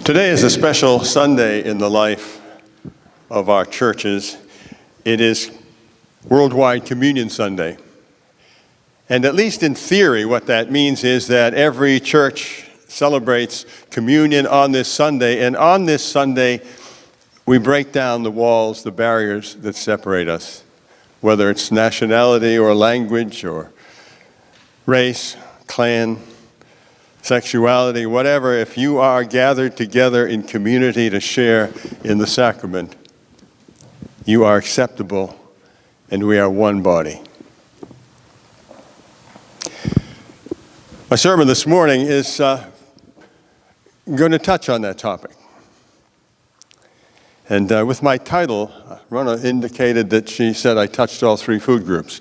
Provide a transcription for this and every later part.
Today is a special Sunday in the life of our churches. It is Worldwide Communion Sunday. And at least in theory, what that means is that every church celebrates communion on this Sunday. And on this Sunday, we break down the walls, the barriers that separate us, whether it's nationality or language or race, clan, sexuality, whatever. If you are gathered together in community to share in the sacrament, you are acceptable, and we are one body. My sermon this morning is going to touch on that topic. And with my title, Rona indicated that she said I touched all three food groups.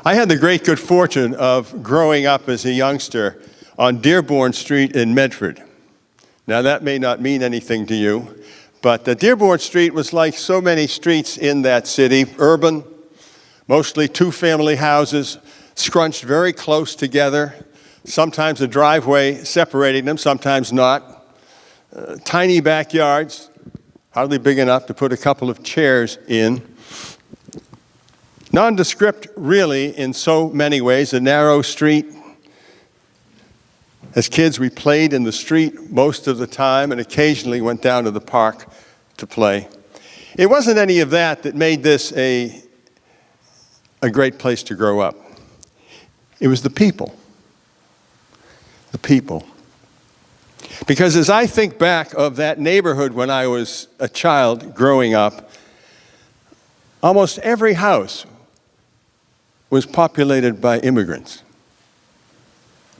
I had the great good fortune of growing up as a youngster on Dearborn Street in Medford. Now that may not mean anything to you, but Dearborn Street was like so many streets in that city, urban, mostly two-family houses, scrunched very close together, sometimes a driveway separating them, sometimes not. Tiny backyards, hardly big enough to put a couple of chairs in. Nondescript, really, in so many ways, a narrow street. As kids, we played in the street most of the time and occasionally went down to the park to play. It wasn't any of that that made this a great place to grow up. It was the people. The people. Because as I think back of that neighborhood when I was a child growing up, almost every house was populated by immigrants,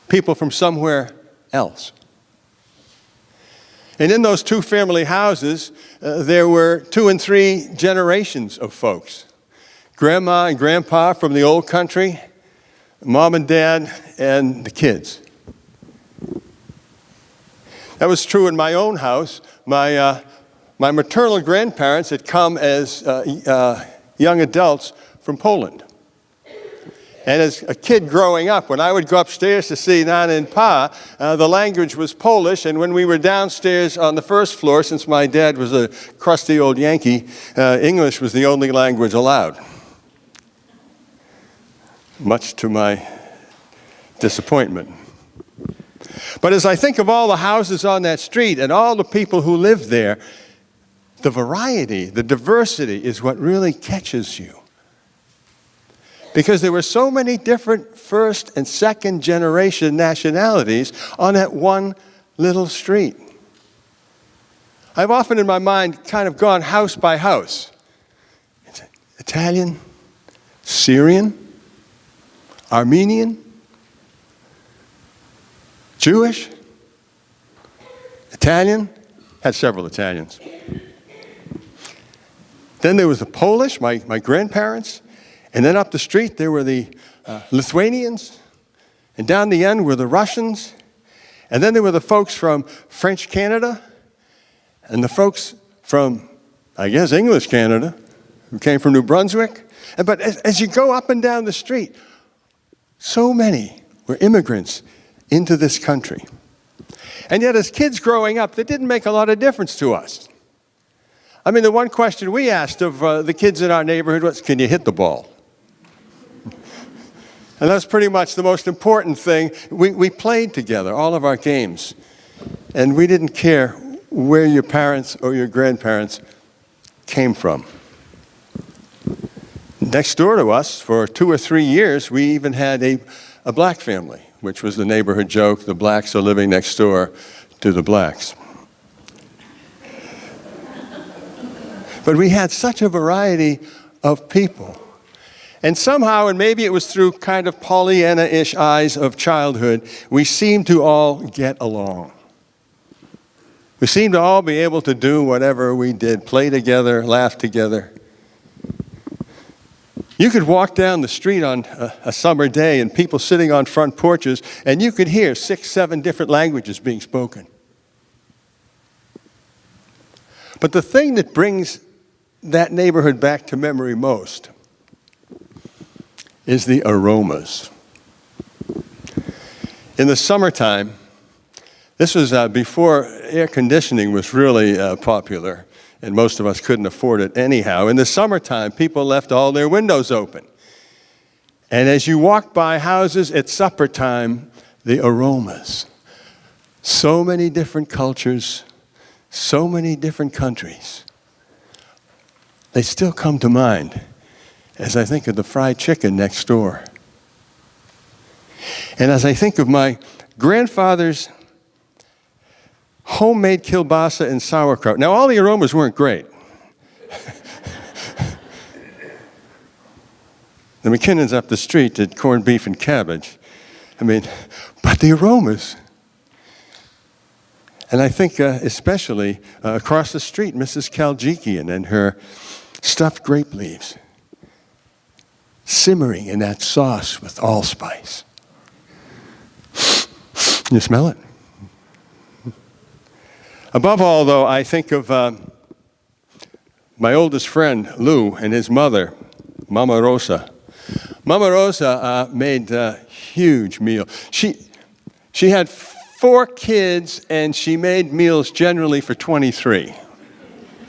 people from somewhere else. And in those two-family houses, there were 2 and 3 generations of folks. Grandma and grandpa from the old country, mom and dad, and the kids. That was true in my own house. My maternal grandparents had come as young adults from Poland. And as a kid growing up, when I would go upstairs to see Nana and Pa, the language was Polish, and when we were downstairs on the first floor, since my dad was a crusty old Yankee, English was the only language allowed. Much to my disappointment. But as I think of all the houses on that street and all the people who live there, the variety, the diversity is what really catches you. Because there were so many different first and second generation nationalities on that one little street. I've often in my mind kind of gone house by house. Italian, Syrian, Armenian, Jewish, Italian, had several Italians. Then there was the Polish, my grandparents. And then up the street, there were the Lithuanians. And down the end were the Russians. And then there were the folks from French Canada. And the folks from, I guess, English Canada, who came from New Brunswick. But as you go up and down the street, so many were immigrants into this country. And yet, as kids growing up, that didn't make a lot of difference to us. I mean, the one question we asked of the kids in our neighborhood was, can you hit the ball? And that's pretty much the most important thing. We played together, all of our games. And we didn't care where your parents or your grandparents came from. Next door to us, for 2 or 3 years, we even had a black family, which was the neighborhood joke, the blacks are living next door to the blacks. But we had such a variety of people. And somehow, and maybe it was through kind of Pollyanna-ish eyes of childhood, we seemed to all get along. We seemed to all be able to do whatever we did, play together, laugh together. You could walk down the street on a summer day and people sitting on front porches, and you could hear 6, 7 different languages being spoken. But the thing that brings that neighborhood back to memory most is the aromas. In the summertime, this was before air conditioning was really popular, and most of us couldn't afford it anyhow. In the summertime, people left all their windows open. And as you walked by houses at supper time, the aromas, so many different cultures, so many different countries, they still come to mind as I think of the fried chicken next door. And as I think of my grandfather's homemade kielbasa and sauerkraut. Now, all the aromas weren't great. The McKinnons up the street did corned beef and cabbage. But the aromas. And I think especially across the street, Mrs. Kaljikian and her stuffed grape leaves, simmering in that sauce with allspice. You smell it? Above all, though, I think of my oldest friend, Lou, and his mother, Mama Rosa. Mama Rosa made a huge meal. She had 4 kids, and she made meals generally for 23.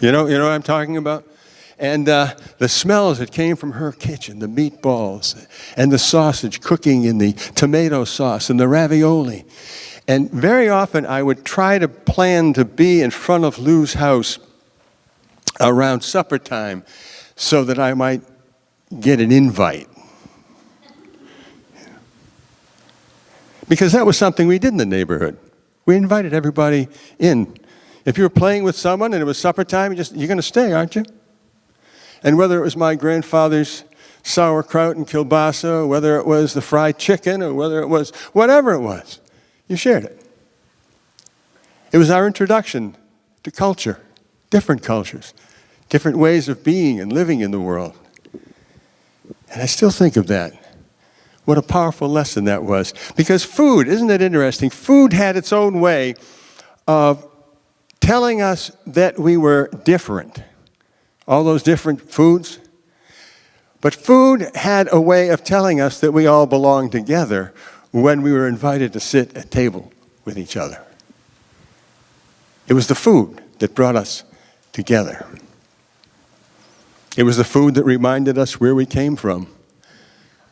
You know what I'm talking about? And the smells that came from her kitchen, the meatballs and the sausage cooking in the tomato sauce and the ravioli. And very often I would try to plan to be in front of Lou's house around supper time so that I might get an invite. Because that was something we did in the neighborhood. We invited everybody in. If you were playing with someone and it was supper time, you're going to stay, aren't you? And whether it was my grandfather's sauerkraut and kielbasa, or whether it was the fried chicken, or whether it was whatever it was, you shared it. It was our introduction to culture, different cultures, different ways of being and living in the world. And I still think of that. What a powerful lesson that was. Because food, isn't it interesting? Food had its own way of telling us that we were different. All those different foods. But food had a way of telling us that we all belonged together when we were invited to sit at table with each other. It was the food that brought us together. It was the food that reminded us where we came from.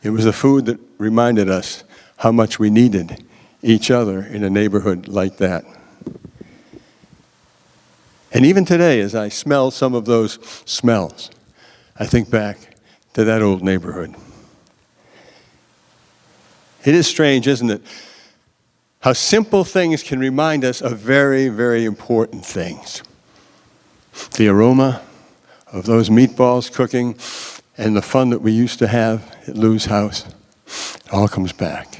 It was the food that reminded us how much we needed each other in a neighborhood like that. And even today, as I smell some of those smells, I think back to that old neighborhood. It is strange, isn't it, how simple things can remind us of very, very important things. The aroma of those meatballs cooking and the fun that we used to have at Lou's house, it all comes back.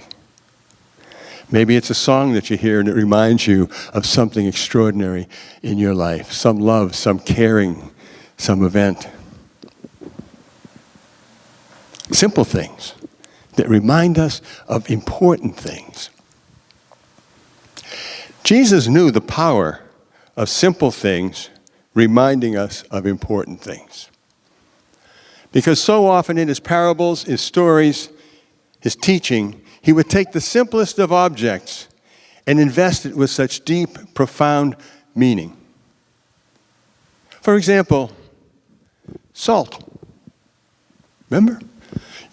Maybe it's a song that you hear and it reminds you of something extraordinary in your life, some love, some caring, some event. Simple things that remind us of important things. Jesus knew the power of simple things reminding us of important things. Because so often in his parables, his stories, his teaching, he would take the simplest of objects and invest it with such deep, profound meaning. For example, salt. Remember?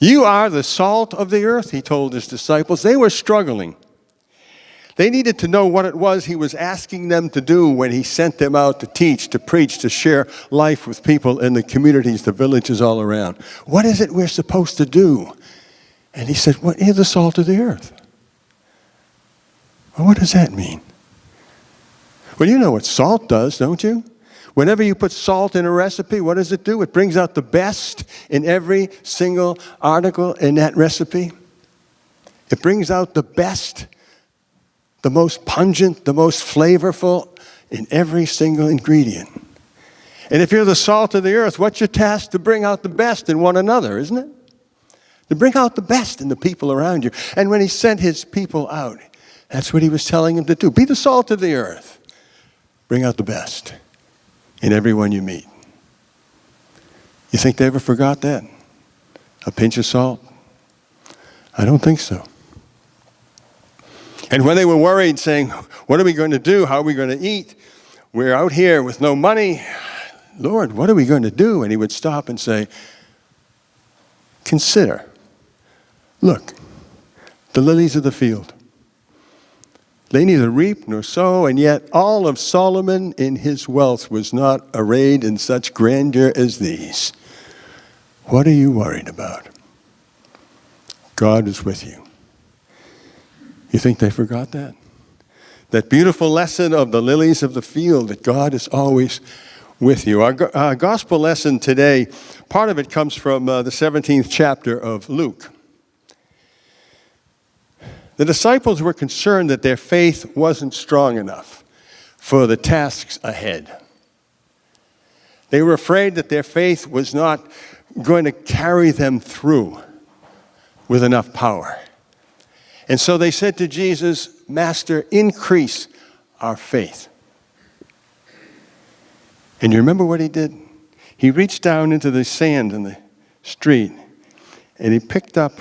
You are the salt of the earth, he told his disciples. They were struggling. They needed to know what it was he was asking them to do when he sent them out to teach, to preach, to share life with people in the communities, the villages all around. What is it we're supposed to do? And he said, well, you're the salt of the earth. Well, what does that mean? Well, you know what salt does, don't you? Whenever you put salt in a recipe, what does it do? It brings out the best in every single article in that recipe. It brings out the best, the most pungent, the most flavorful in every single ingredient. And if you're the salt of the earth, what's your task? To bring out the best in one another, isn't it? To bring out the best in the people around you. And when he sent his people out, that's what he was telling them to do. Be the salt of the earth. Bring out the best in everyone you meet. You think they ever forgot that? A pinch of salt? I don't think so. And when they were worried, saying, what are we going to do? How are we going to eat? We're out here with no money. Lord, what are we going to do? And he would stop and say, consider, look, the lilies of the field. They neither reap nor sow, and yet all of Solomon in his wealth was not arrayed in such grandeur as these. What are you worried about? God is with you. You think they forgot that? That beautiful lesson of the lilies of the field, that God is always with you. Our gospel lesson today, part of it comes from the 17th chapter of Luke. The disciples were concerned that their faith wasn't strong enough for the tasks ahead. They were afraid that their faith was not going to carry them through with enough power. And so they said to Jesus, Master, increase our faith. And you remember what he did? He reached down into the sand in the street and he picked up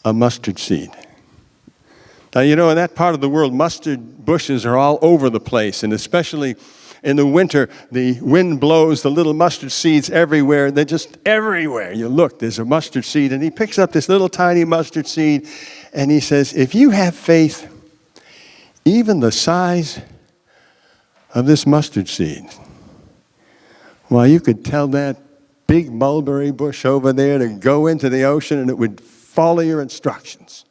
a mustard seed. Now, you know, in that part of the world, mustard bushes are all over the place, and especially in the winter, the wind blows the little mustard seeds everywhere. They're just everywhere. You look, there's a mustard seed, and he picks up this little tiny mustard seed, and he says, if you have faith, even the size of this mustard seed, well, you could tell that big mulberry bush over there to go into the ocean, and it would follow your instructions.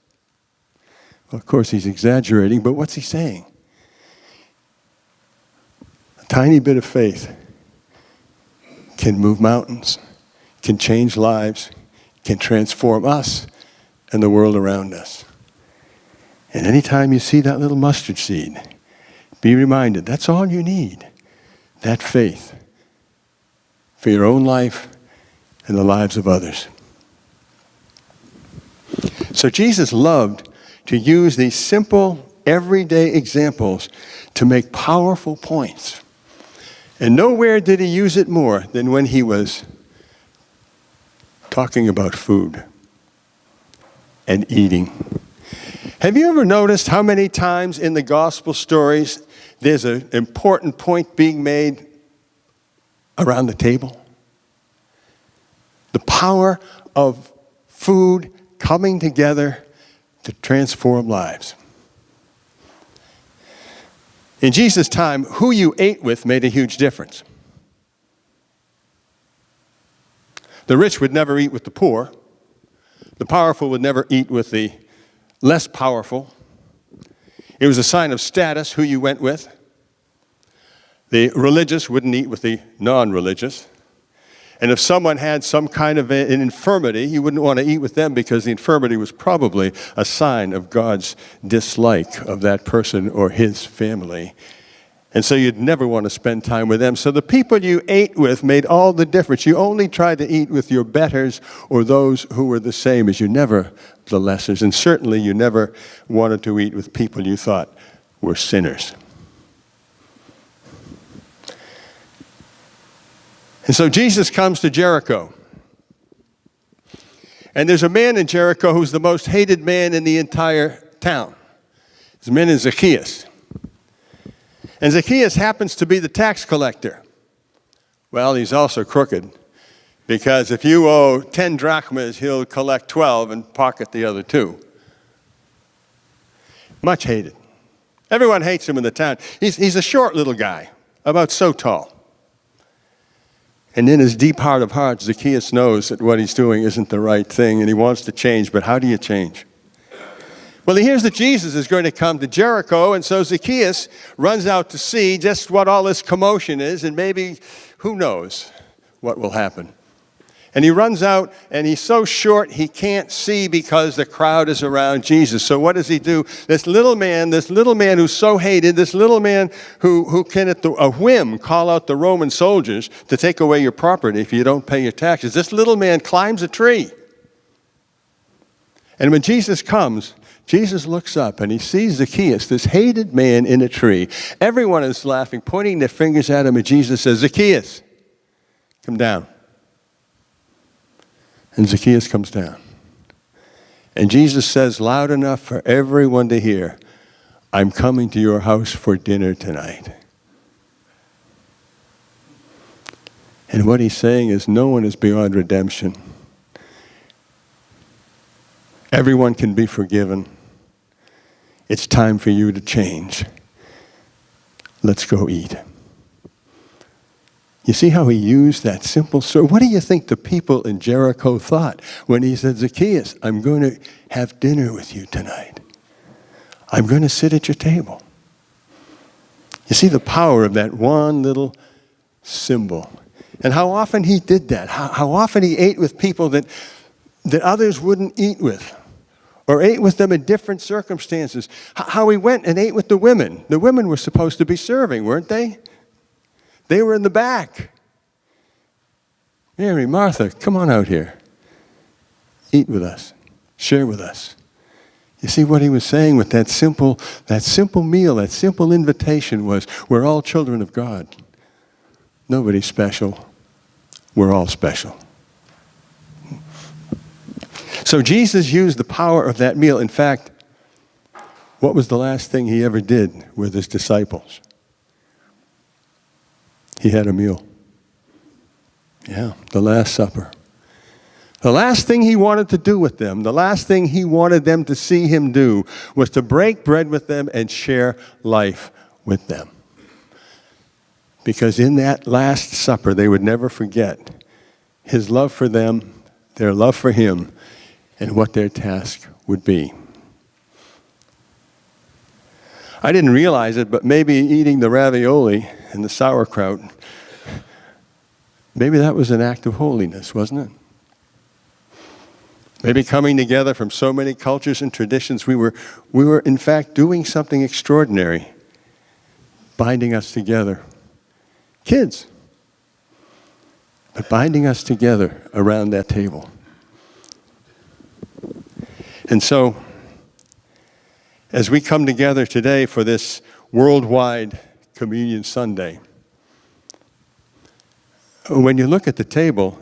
Well, of course, he's exaggerating, but what's he saying? A tiny bit of faith can move mountains, can change lives, can transform us and the world around us. And anytime you see that little mustard seed, be reminded that's all you need, that faith for your own life and the lives of others. So Jesus loved to use these simple, everyday examples to make powerful points. And nowhere did he use it more than when he was talking about food and eating. Have you ever noticed how many times in the gospel stories there's an important point being made around the table? The power of food coming together to transform lives. In Jesus' time, who you ate with made a huge difference. The rich would never eat with the poor. The powerful would never eat with the less powerful. It was a sign of status who you went with. The religious wouldn't eat with the non-religious. And if someone had some kind of an infirmity, you wouldn't want to eat with them because the infirmity was probably a sign of God's dislike of that person or his family. And so you'd never want to spend time with them. So the people you ate with made all the difference. You only tried to eat with your betters or those who were the same as you, never the lessers. And certainly you never wanted to eat with people you thought were sinners. And so Jesus comes to Jericho. And there's a man in Jericho who's the most hated man in the entire town. His name is Zacchaeus. And Zacchaeus happens to be the tax collector. Well, he's also crooked, because if you owe 10 drachmas, he'll collect 12 and pocket the other 2. Much hated. Everyone hates him in the town. He's a short little guy, about so tall. And in his deep heart of hearts, Zacchaeus knows that what he's doing isn't the right thing, and he wants to change. But how do you change? Well, he hears that Jesus is going to come to Jericho, and so Zacchaeus runs out to see just what all this commotion is, and maybe, who knows what will happen. And he runs out, and he's so short he can't see because the crowd is around Jesus. So what does he do? This little man who's so hated, this little man who can at a whim call out the Roman soldiers to take away your property if you don't pay your taxes. This little man climbs a tree. And when Jesus comes, Jesus looks up and he sees Zacchaeus, this hated man, in a tree. Everyone is laughing, pointing their fingers at him, and Jesus says, Zacchaeus, come down. And Zacchaeus comes down. And Jesus says loud enough for everyone to hear, I'm coming to your house for dinner tonight. And what he's saying is no one is beyond redemption. Everyone can be forgiven. It's time for you to change. Let's go eat. You see how he used that simple story? What do you think the people in Jericho thought when he said, Zacchaeus, I'm going to have dinner with you tonight. I'm going to sit at your table. You see the power of that one little symbol. And how often he did that. How often he ate with people that others wouldn't eat with. Or ate with them in different circumstances. How he went and ate with the women. The women were supposed to be serving, weren't they? They were in the back. Mary, Martha, come on out here. Eat with us. Share with us. You see what he was saying with that simple meal, that simple invitation was, we're all children of God. Nobody's special. We're all special. So Jesus used the power of that meal. In fact, what was the last thing he ever did with his disciples? He had a meal. Yeah, the Last Supper. The last thing he wanted to do with them, the last thing he wanted them to see him do was to break bread with them and share life with them. Because in that Last Supper, they would never forget his love for them, their love for him, and what their task would be. I didn't realize it, but maybe eating the ravioli and the sauerkraut, maybe that was an act of holiness, wasn't it? Maybe coming together from so many cultures and traditions, we were in fact doing something extraordinary, binding us together. Kids, but binding us together around that table. And so, as we come together today for this worldwide Communion Sunday, when you look at the table,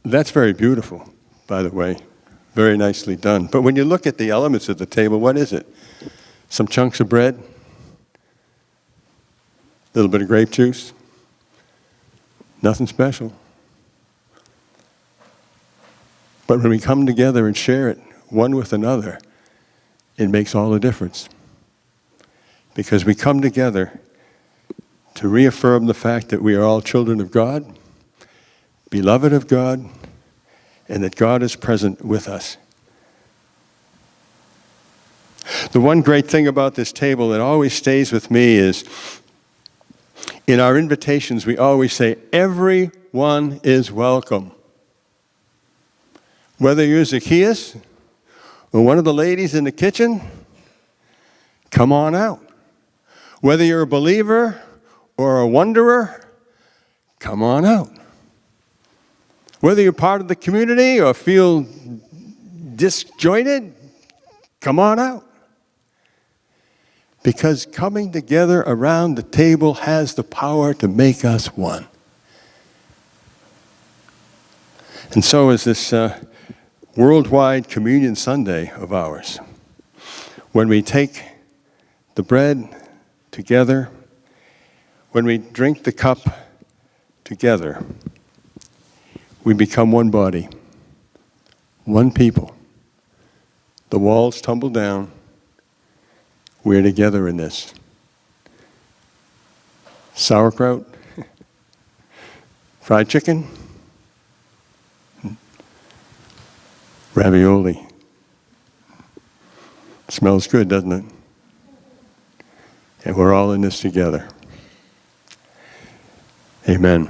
that's very beautiful, by the way. Very nicely done. But when you look at the elements of the table, what is it? Some chunks of bread, a little bit of grape juice, nothing special. But when we come together and share it one with another, it makes all the difference. Because we come together to reaffirm the fact that we are all children of God, beloved of God, and that God is present with us. The one great thing about this table that always stays with me is in our invitations we always say, everyone is welcome. Whether you're Zacchaeus or one of the ladies in the kitchen, come on out. Whether you're a believer or a wanderer, come on out. Whether you're part of the community or feel disjointed, come on out. Because coming together around the table has the power to make us one. And so is this worldwide Communion Sunday of ours. When we take the bread together, when we drink the cup together, we become one body, one people. The walls tumble down. We're together in this. Sauerkraut, fried chicken, ravioli. Smells good, doesn't it? And we're all in this together. Amen.